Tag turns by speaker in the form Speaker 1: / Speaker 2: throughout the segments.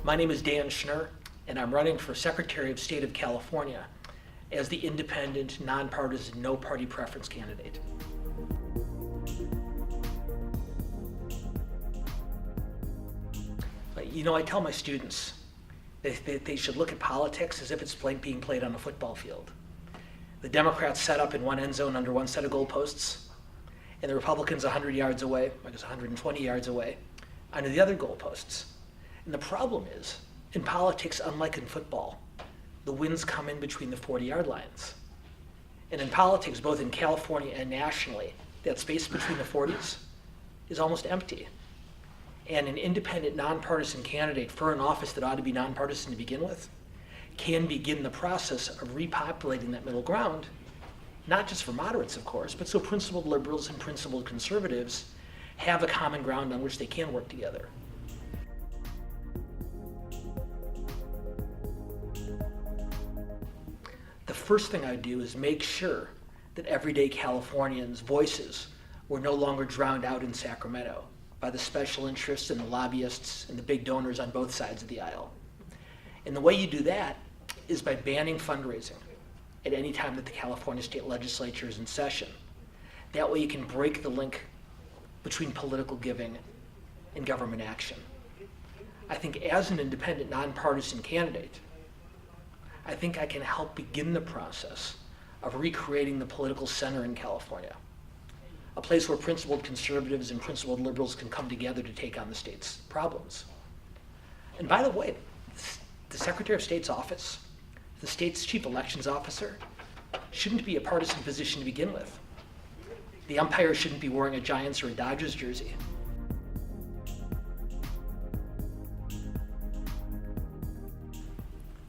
Speaker 1: My name is Dan Schnur, and I'm running for Secretary of State of California as the independent, nonpartisan, no-party preference candidate. I tell my students they should look at politics as if it's being played on a football field. The Democrats set up in one end zone under one set of goalposts, and the Republicans 100 yards away, I guess 120 yards away, under the other goalposts. And the problem is, in politics, unlike in football, the winds come in between the 40-yard lines. And in politics, both in California and nationally, that space between the 40s is almost empty. And an independent, nonpartisan candidate for an office that ought to be nonpartisan to begin with can begin the process of repopulating that middle ground, not just for moderates, of course, but so principled liberals and principled conservatives have a common ground on which they can work together. The first thing I do is make sure that everyday Californians' voices were no longer drowned out in Sacramento by the special interests and the lobbyists and the big donors on both sides of the aisle. And the way you do that is by banning fundraising at any time that the California state legislature is in session. That way you can break the link between political giving and government action. I think as an independent, nonpartisan candidate, I think I can help begin the process of recreating the political center in California, a place where principled conservatives and principled liberals can come together to take on the state's problems. And by the way, the Secretary of State's office, the state's chief elections officer, shouldn't be a partisan position to begin with. The umpire shouldn't be wearing a Giants or a Dodgers jersey.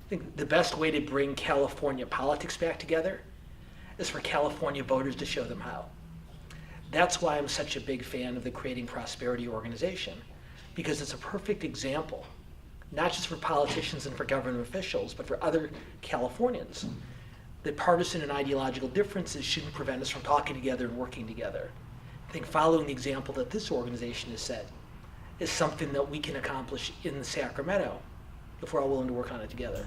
Speaker 1: I think the best way to bring California politics back together is for California voters to show them how. That's why I'm such a big fan of the Creating Prosperity organization, because it's a perfect example, not just for politicians and for government officials, but for other Californians, that partisan and ideological differences shouldn't prevent us from talking together and working together. I think following the example that this organization has set is something that we can accomplish in Sacramento if we're all willing to work on it together.